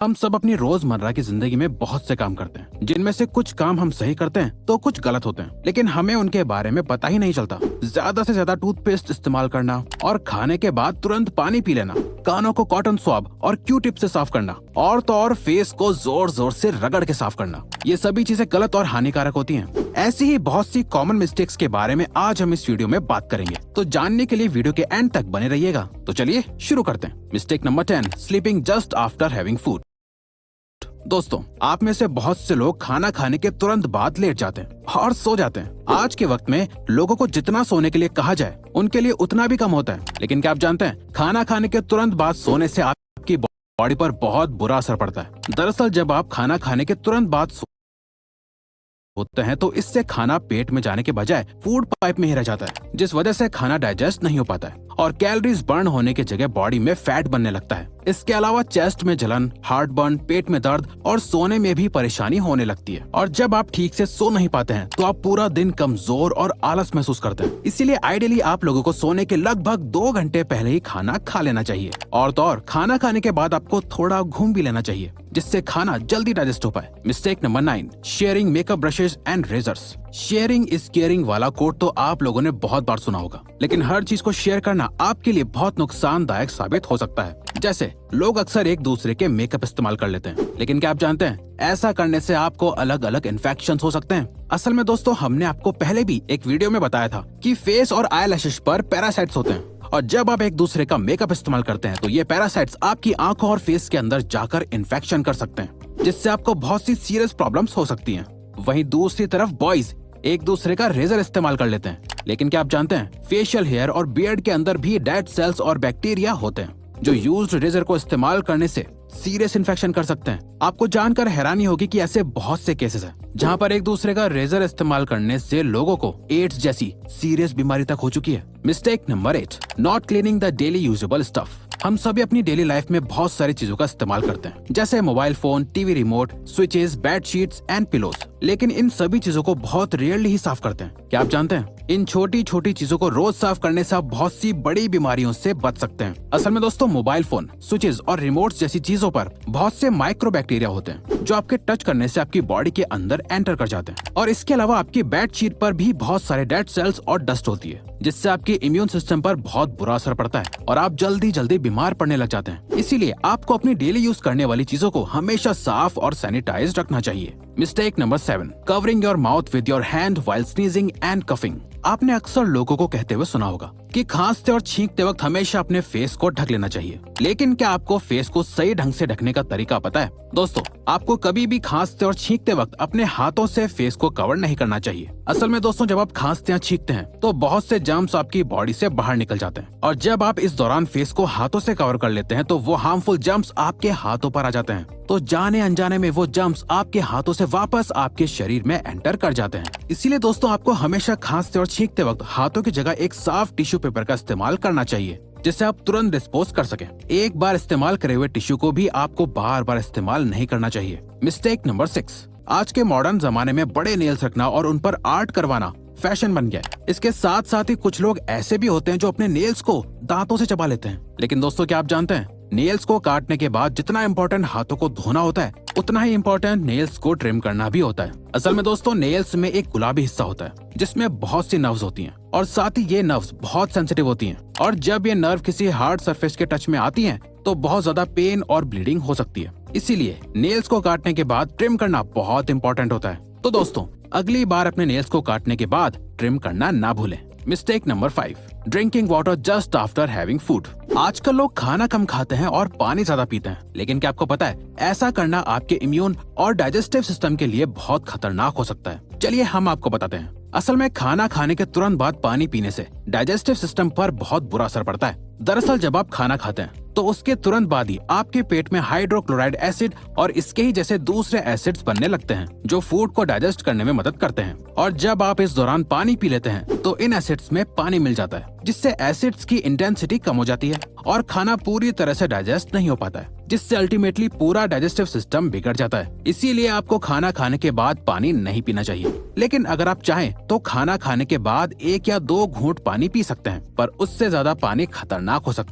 हम सब अपनी रोजमर्रा की जिंदगी में बहुत से काम करते हैं, जिनमें से कुछ काम हम सही करते हैं तो कुछ गलत होते हैं, लेकिन हमें उनके बारे में पता ही नहीं चलता। ज्यादा से ज्यादा टूथपेस्ट इस्तेमाल करना और खाने के बाद तुरंत पानी पी लेना, कानों को कॉटन स्वैब और क्यू टिप से साफ करना और तो और फेस को जोर जोर से रगड़ के साफ करना, ये सभी चीजें गलत और हानिकारक होती हैं। ऐसी ही बहुत सी कॉमन मिस्टेक्स के बारे में आज हम इस वीडियो में बात करेंगे, तो जानने के लिए वीडियो के एंड तक बने रहिएगा। तो चलिए शुरू करते हैं। Mistake number 10, sleeping just after having food. दोस्तों, आप में से बहुत से लोग खाना खाने के तुरंत बाद लेट जाते हैं और सो जाते हैं। आज के वक्त में लोगों को जितना सोने के लिए कहा जाए उनके लिए उतना भी कम होता है। लेकिन क्या आप जानते हैं, खाना खाने के तुरंत बाद सोने से आपकी बॉडी पर बहुत बुरा असर पड़ता है। दरअसल जब आप खाना खाने के तुरंत बाद होते हैं तो इससे खाना पेट में जाने के बजाय फूड पाइप में ही रह जाता है, जिस वजह से खाना डाइजेस्ट नहीं हो पाता है और कैलोरीज बर्न होने की जगह बॉडी में फैट बनने लगता है। इसके अलावा चेस्ट में जलन, हार्ट बर्न, पेट में दर्द और सोने में भी परेशानी होने लगती है। और जब आप ठीक से सो नहीं पाते हैं तो आप पूरा दिन कमजोर और आलस महसूस करते हैं। इसीलिए आइडियली आप लोगों को सोने के लगभग 2 घंटे पहले ही खाना खा लेना चाहिए। और तो और खाना खाने के बाद आपको थोड़ा घूम भी लेना चाहिए, जिससे खाना जल्दी डाइजेस्ट हो पाए। Mistake number 9, sharing makeup brushes and razors. Sharing is caring वाला कोट तो आप लोगों ने बहुत बार सुना होगा, लेकिन हर चीज को शेयर करना आपके लिए बहुत नुकसानदायक साबित हो सकता है। जैसे लोग अक्सर एक दूसरे के मेकअप इस्तेमाल कर लेते हैं, लेकिन क्या आप जानते हैं ऐसा करने से आपको अलग अलग इन्फेक्शंस हो सकते हैं। असल में दोस्तों, हमने आपको पहले भी एक वीडियो में बताया था कि फेस और आईलैशेस पर पैरासाइट्स होते हैं, और जब आप एक दूसरे का मेकअप इस्तेमाल करते हैं तो ये पैरासाइट्स आपकी आंखों और फेस के अंदर जाकर इन्फेक्शन कर सकते हैं, जिससे आपको बहुत सी सीरियस प्रॉब्लम्स हो सकती हैं। वहीं दूसरी तरफ बॉयज एक दूसरे का रेजर इस्तेमाल कर लेते हैं, लेकिन क्या आप जानते हैं फेशियल हेयर और बियर्ड के अंदर भी डेड सेल्स और बैक्टीरिया होते हैं, जो यूज्ड रेजर को इस्तेमाल करने से सीरियस इन्फेक्शन कर सकते हैं। आपको जानकर हैरानी होगी कि ऐसे बहुत से केसेस हैं जहां पर एक दूसरे का रेजर इस्तेमाल करने से लोगों को एड्स जैसी सीरियस बीमारी तक हो चुकी है। Mistake number 8, not cleaning the daily usable stuff. हम सभी अपनी डेली लाइफ में बहुत सारी चीजों का इस्तेमाल करते हैं, जैसे mobile phone, TV remote, switches, bedsheets and pillows, लेकिन इन सभी चीजों को बहुत रेयरली ही साफ करते हैं। क्या आप जानते हैं इन छोटी छोटी चीजों को रोज साफ करने से आप बहुत सी बड़ी बीमारियों से बच सकते हैं। असल में दोस्तों, मोबाइल फोन, स्विचेस और रिमोट्स जैसी चीजों पर बहुत से माइक्रो बैक्टीरिया होते हैं, जो आपके टच करने से आपकी बॉडी के अंदर एंटर कर जाते हैं। और इसके अलावा आपकी बेडशीट पर भी बहुत सारे डेड सेल्स और डस्ट होती है, जिससे आपके इम्यून सिस्टम पर बहुत बुरा असर पड़ता है और आप जल्दी जल्दी बीमार पड़ने लग जाते हैं। इसीलिए आपको अपनी डेली यूज करने वाली चीजों को हमेशा साफ और सैनिटाइज रखना चाहिए। Mistake number 7, covering your mouth with your hand while sneezing and coughing. आपने अक्सर लोगों को कहते हुए सुना होगा कि खांसते और छींकते वक्त हमेशा अपने फेस को ढक लेना चाहिए, लेकिन क्या आपको फेस को सही ढंग से ढकने का तरीका पता है? दोस्तों, आपको कभी भी खांसते और छींकते वक्त अपने हाथों से फेस को कवर नहीं करना चाहिए। असल में दोस्तों, जब आप खांसते या छींकते हैं तो बहुत से जर्म्स आपकी बॉडी से बाहर निकल जाते हैं, और जब आप इस दौरान फेस को हाथों से कवर कर लेते हैं तो वो हार्मफुल जर्म्स आपके हाथों पर आ जाते हैं, तो जाने अनजाने में वो जर्म्स आपके हाथों से वापस आपके शरीर में एंटर कर जाते हैं। इसीलिए दोस्तों, आपको हमेशा खांसते और छींकते वक्त हाथों की जगह एक साफ टिश्यू पेपर का इस्तेमाल करना चाहिए, जिससे आप तुरंत डिस्पोज कर सकें। एक बार इस्तेमाल करे हुए टिश्यू को भी आपको बार बार इस्तेमाल नहीं करना चाहिए। मिस्टेक नंबर 6, आज के मॉडर्न जमाने में बड़े नेल्स रखना और उन पर आर्ट करवाना फैशन बन गया है। इसके साथ साथ ही कुछ लोग ऐसे भी होते हैं जो अपने नेल्स को दांतों से चबा लेते हैं। लेकिन दोस्तों, क्या आप जानते हैं नेल्स को काटने के बाद जितना इम्पोर्टेंट हाथों को धोना होता है, उतना ही इम्पोर्टेंट नेल्स को ट्रिम करना भी होता है। असल में दोस्तों, नेल्स में एक गुलाबी हिस्सा होता है जिसमें बहुत सी नर्व्स होती हैं, और साथ ही ये नर्व्स बहुत सेंसिटिव होती हैं, और जब ये नर्व किसी हार्ड सरफेस के टच में आती हैं तो बहुत ज्यादा पेन और ब्लीडिंग हो सकती है। इसीलिए नेल्स को काटने के बाद ट्रिम करना बहुत इम्पोर्टेंट होता है। तो दोस्तों, अगली बार अपने नेल्स को काटने के बाद ट्रिम करना ना भूलें। Mistake number 5, drinking water just after having food. आजकल लोग खाना कम खाते हैं और पानी ज्यादा पीते हैं, लेकिन क्या आपको पता है ऐसा करना आपके इम्यून और डाइजेस्टिव सिस्टम के लिए बहुत खतरनाक हो सकता है? चलिए हम आपको बताते हैं। असल में खाना खाने के तुरंत बाद पानी पीने से डाइजेस्टिव सिस्टम पर बहुत बुरा असर पड़ता है। दरअसल जब आप खाना खाते हैं तो उसके तुरंत बाद ही आपके पेट में हाइड्रोक्लोराइड एसिड और इसके ही जैसे दूसरे एसिड्स बनने लगते हैं, जो फूड को डाइजेस्ट करने में मदद करते हैं। और जब आप इस दौरान पानी पी लेते हैं तो इन एसिड्स में पानी मिल जाता है, जिससे एसिड्स की इंटेंसिटी कम हो जाती है और खाना पूरी तरह से डाइजेस्ट नहीं हो पाता है, जिससे अल्टीमेटली पूरा डाइजेस्टिव सिस्टम बिगड़ जाता है। इसीलिए आपको खाना खाने के बाद पानी नहीं पीना चाहिए, लेकिन अगर आप चाहें तो खाना खाने के बाद 1 या 2 घूंट पानी पी सकते हैं, पर उससे ज्यादा पानी खतरनाक हो सकता है।